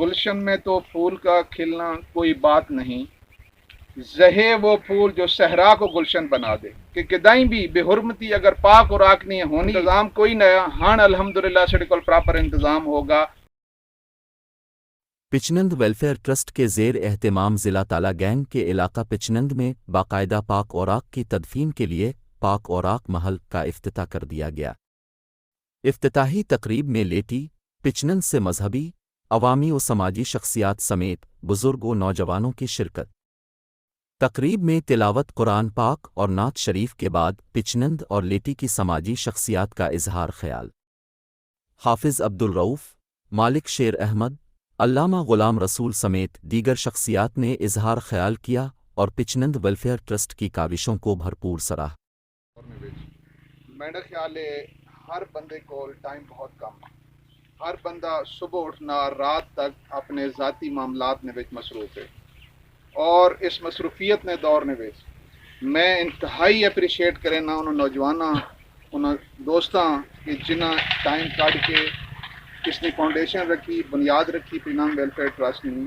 گلشن میں تو پھول کا کھلنا کوئی بات نہیں، زہے وہ پھول جو صحرا کو گلشن بنا دے کہ کدائیں بھی بے حرمتی اگر پاک اور آک نہیں ہونی انتظام کوئی نیا ہاں الحمدللہ سڑے کول پراپر انتظام ہوگا۔ پچنند ویلفیئر ٹرسٹ کے زیر اہتمام ضلع تالا گینگ کے علاقہ پچنند میں باقاعدہ پاک اوراق کی تدفین کے لیے پاک اوراق محل کا افتتاح کر دیا گیا۔ افتتاحی تقریب میں لیٹی پچنند سے مذہبی، عوامی و سماجی شخصیات سمیت بزرگ و نوجوانوں کی شرکت۔ تقریب میں تلاوت قرآن پاک اور نعت شریف کے بعد پچنند اور لیٹی کی سماجی شخصیات کا اظہار خیال۔ حافظ عبدالرؤف، مالک شیر احمد، علامہ غلام رسول سمیت دیگر شخصیات نے اظہار خیال کیا اور پچنند ویلفیئر ٹرسٹ کی کاوشوں کو بھرپور سراہا۔ میرا خیال ہے ہر بندے کو ٹائم بہت کم ہے، ہر بندہ صبح اٹھنا رات تک اپنے ذاتی معاملات میں مصروف ہے، اور اس مصروفیت نے دور نے میں انتہائی اپریشیٹ کریں نا انہوں نوجوانوں انہوں دوستاں کہ جنہ ٹائم کٹ کے اس نے فاؤنڈیشن رکھی، بنیاد رکھی پچنند ویلفیئر ٹرسٹ نے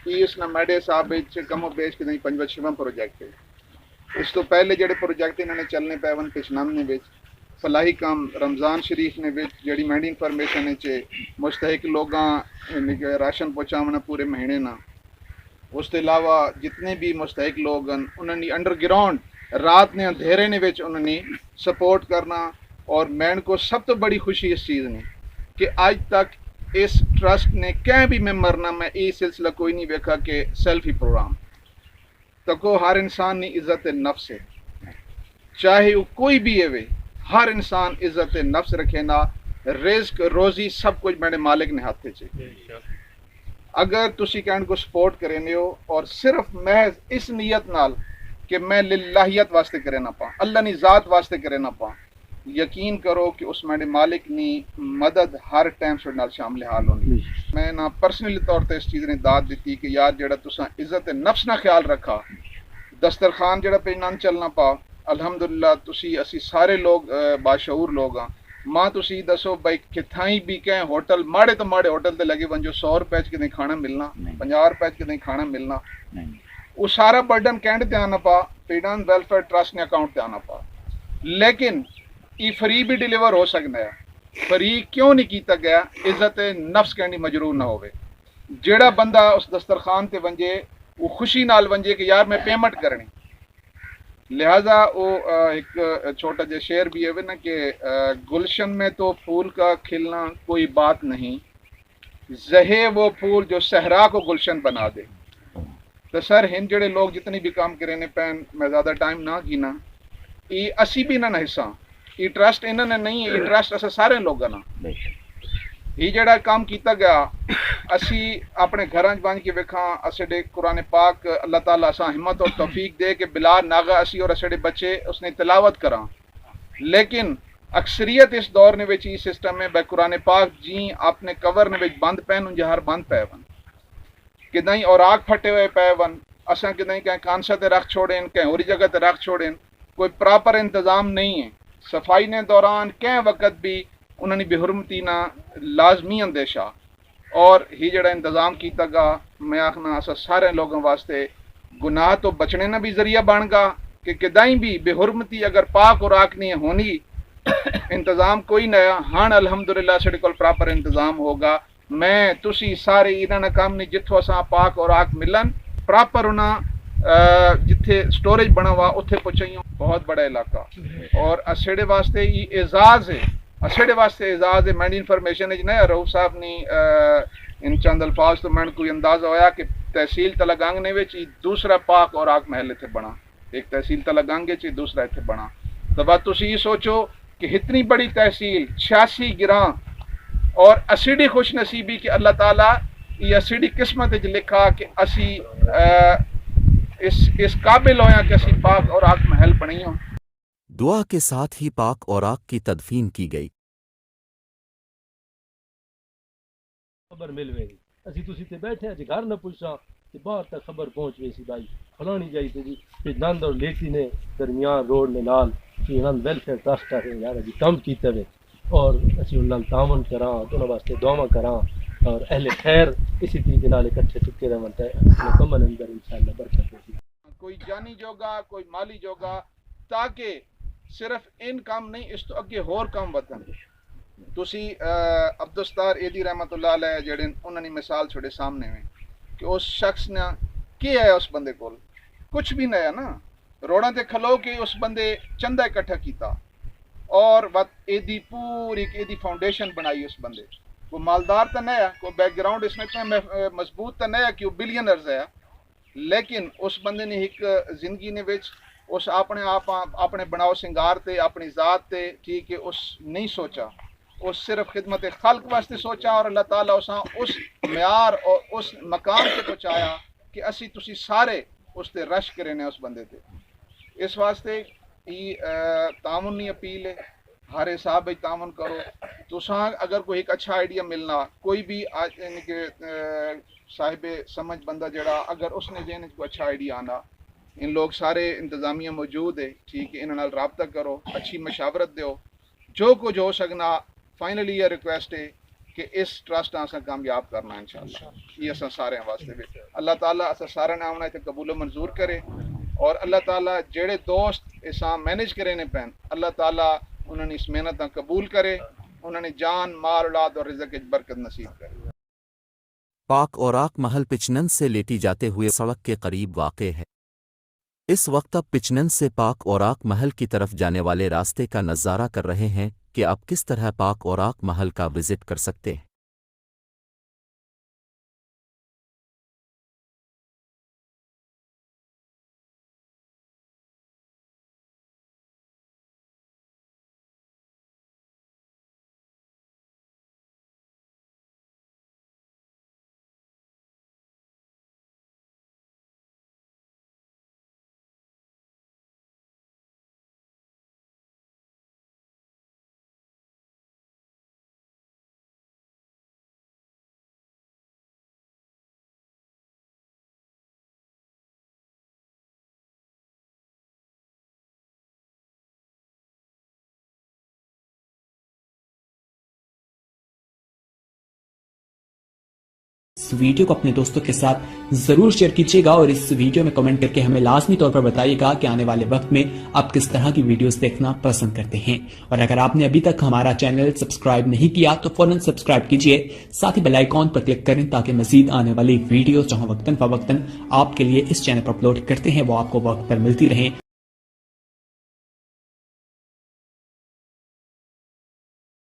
کہ اس نے میڈے صاحب کم و بیش کے 5واں پروجیکٹ ہے۔ اس تو پہلے جڑے پروجیکٹ انہوں نے چلنے پے ون پچنند نے فلاحی کام رمضان شریف نے جڑی مینڈی انفارمیشن مستحق لوگاں راشن پہنچاونا پورے مہینے نا، اس کے علاوہ جتنے بھی مستحق لوگ ہیں انہوں نے انڈر گراؤنڈ رات نے اندھیرے نے انہوں نے سپورٹ کرنا۔ اور میں کو سب تو بڑی خوشی اس چیز نے کہ آج تک اس ٹرسٹ نے کہیں بھی ممبر نہ میں یہ سلسلہ کوئی نہیں دیکھا کہ سیلفی پروگرام تکو ہر انسان نے عزت نفس ہے، چاہے وہ کوئی بھی ہے، ہر انسان عزت نفس رکھے نا، رزق روزی سب کچھ میرے مالک نے ہاتھ چاہیے۔ اگر تسی کہن کو سپورٹ کریں ہو اور صرف محض اس نیت نال کہ میں للہیت واسطے کرے نہ پاں، اللہ نی ذات واسطے کرے نہ پاں، یقین کرو کہ اس میرے مالک نی مدد ہر ٹائم سے نال شامل حال ہونی۔ میں نہ پرسنلی طور تے اس چیز نے داد دیتی کہ یار جڑا تساں عزت نفس نہ خیال رکھا، دسترخوان جڑا پچنند چلنا پا، الحمدللہ تسی اسی سارے لوگ باشعور لوگ ہاں۔ ماں تسی دسو بھائی کتھائیں بھی کہیں ہوٹل ماڑے تو ماڑے ہوٹل تے لگے ونجو 100 روپے کے نہیں کھانا ملنا، 50 روپے کے نہیں کھانا ملنا، وہ سارا برڈن کینڈ تے آنا پا پچنند ویلفیئر ٹرسٹ نے اکاؤنٹ تے آنا پا۔ لیکن یہ فری بھی ڈیلیور ہو سکنا ہے، فری کیوں نہیں کیتا گیا؟ عزت نفس کہنی مجرور نہ ہوئے۔ جیڑا بندہ اس دسترخوان تے ونجے وہ خوشی نال ونجے کہ یار میں پیمنٹ کرنی، لہذا وہ ایک چھوٹا جا شعر بھی ہے نا کہ گلشن میں تو پھول کا کھلنا کوئی بات نہیں، زہے وہ پھول جو صحرا کو گلشن بنا دے۔ تو سر ہن جڑے لوگ جتنی بھی کام کرنے پین میں زیادہ ٹائم نہ گینا، یہ اسی بھی نہ حصہ، یہ ٹرسٹ انہوں نے نہیں ہے، یہ ٹرسٹ اسا سارے لوگوں نے یہ جڑا کام کیتا گیا اسی اپنے گھراں بن کے ویکھاں اسڑے قرآن پاک اللہ تعالیٰ اساں ہمت اور توفیق دے کہ بلا ناغا اسی اور اسڑے بچے اس نے تلاوت کراں، لیکن اکثریت اس دور نے وچ یہ سسٹم ہے بے قرآن پاک جی اپنے کور نے وچ بند پین ان جہر بند پے ون کدائیں اوراق پھٹے ہوئے پے ون، اساں کدائیں کہیں کانسا تے رکھ چھوڑیں، کہیں اور جگہ تے رکھ چھوڑیں، کوئی پراپر انتظام نہیں ہے۔ صفائی نے دوران کہیں وقت بھی انہوں نے بے حرمتی نہ لازمی اندیشہ اور ہی جڑا انتظام کیتا گا، میں آخنا اسا سارے لوگوں واسطے گناہ تو بچنے نہ بھی ذریعہ بن گا کہ کدائیں بھی بے حرمتی اگر پاک اور آک نہیں ہونی انتظام کوئی نیا ہاں الحمدللہ سڑے کول پراپر انتظام ہوگا۔ میں تسی سارے انہاں کام نہیں جتھوں اساں پاک اور آک ملن پراپر انہاں جتھے سٹوریج بنا ہوا اتھے پہنچائیوں، بہت بڑا علاقہ اور اسڑے واسطے یہ اعزاز ہے، اسڑے واسطے اعزاز ہے۔ میں انفارمیشن ہے نہیں رؤف صاحب نے ان چند الفاظ تو میں کوئی اندازہ ہویا کہ تحصیل تلگنگ نے وچ دوسرا پاک اور آک محل اتنے بنا، ایک تحصیل تلگنگ ہے دوسرا اتنے بنا، تو بات تسی یہ سوچو کہ اتنی بڑی تحصیل 86 گراں اور اسیڈی خوش نصیبی کہ اللہ تعالیٰ یہ اسیڈی قسمت لکھا کہ اسی اس قابل ہویا کہ اسی پاک اور آک محل بنی ہوں۔ دعا کے ساتھ ہی پاک اوراق کی تدفین کی گئی۔ خبر مل وے گی اسی تسی تے بیٹھے ہیں جی گھر نہ پوچھا تے باہر تک خبر پہنچ گئی سی بھائی فلانی جائی تے جی پچنند اور لیٹی نے درمیان روڈ نے نال پچنند ویلفیئر ٹرسٹ ہے یار جی کم کیتے وے اور اسی انہاں تعاون کراں انہاں واسطے دعاواں کراں اور اہل خیر اسی طریقے نال اکٹھے چکے رہن تے اپنے کمن اندر انشاءاللہ برکت ہوگی. کوئی جانی جوگا کوئی مالی جوگا تاکہ صرف ان کام نہیں اس تو اگے ہور کام وطن تسی عبدالستار ایدی رحمت اللہ علیہ جڑے انہوں نے مثال چھوڑے سامنے میں کہ اس شخص نے کیا ہے اس بندے کو کچھ بھی نہیں ہے نا روڑاں تے کھلو کے اس بندے چندہ اکٹھا کیتا اور ایدی پوری ایدی فاؤنڈیشن بنائی اس بندے وہ مالدار تو نہیں ہے کوئی بیک گراؤنڈ اس میں اتنا مضبوط تو نہیں ہے کہ وہ بلینرز ہے لیکن اس بندے نے ایک زندگی نے وچ اس اپنے آپ اپنے بناؤ سنگار تے اپنی ذات تے ٹھیک ہے اس نہیں سوچا اس صرف خدمت خلق واسطے سوچا اور اللہ تعالیٰ اس معیار اور اس مقام تے پہنچایا کہ اسی تسی سارے اس تے رش کرے نے اس بندے تے اس واسطے تعاون نہیں اپیل ہے ہر حساب تعاون کرو تو اگر کوئی ایک اچھا آئیڈیا ملنا کوئی بھی یعنی کہ صاحب سمجھ بندہ جڑا اگر اس نے ذہن کوئی اچھا آئیڈیا آنا ان لوگ سارے انتظامیہ موجود ہے ٹھیک ہے انہوں نے رابطہ کرو اچھی مشاورت دیو جو کچھ ہو سکنا فائنلی یہ ریکویسٹ ہے کہ اس ٹرسٹ آسا کامیاب کرنا انشاءاللہ یہ اسا سارے واسطے بھی اللہ تعالیٰ اسا سارے نے آمنا تے قبول و منظور کرے اور اللہ تعالیٰ جڑے دوست اسا مینج کرے نے پین اللہ تعالیٰ انہوں نے اس محنت قبول کرے انہوں نے جان مال اولاد اور رزق برکت نصیب کرے. پاک اوراق محل پچنن سے لیٹی جاتے ہوئے سڑک کے قریب واقع ہے. اس وقت اب پچنن سے پاک اوراق محل کی طرف جانے والے راستے کا نظارہ کر رہے ہیں کہ اب کس طرح پاک اوراق محل کا وزٹ کر سکتے ہیں. اس ویڈیو کو اپنے دوستوں کے ساتھ ضرور شیئر کیجیے گا اور اس ویڈیو میں کمنٹ کر کے ہمیں لازمی طور پر بتائیے گا کہ آنے والے وقت میں آپ کس طرح کی ویڈیوز دیکھنا پسند کرتے ہیں. اور اگر آپ نے ابھی تک ہمارا چینل سبسکرائب نہیں کیا تو فوراً سبسکرائب کیجیے ساتھ ہی بیل آئیکن پر کلک کریں تاکہ مزید آنے والی ویڈیوز جو ہم وقتاً فوقتاً آپ کے لیے اس چینل پر اپلوڈ کرتے ہیں وہ آپ کو وقت پر ملتی رہیں.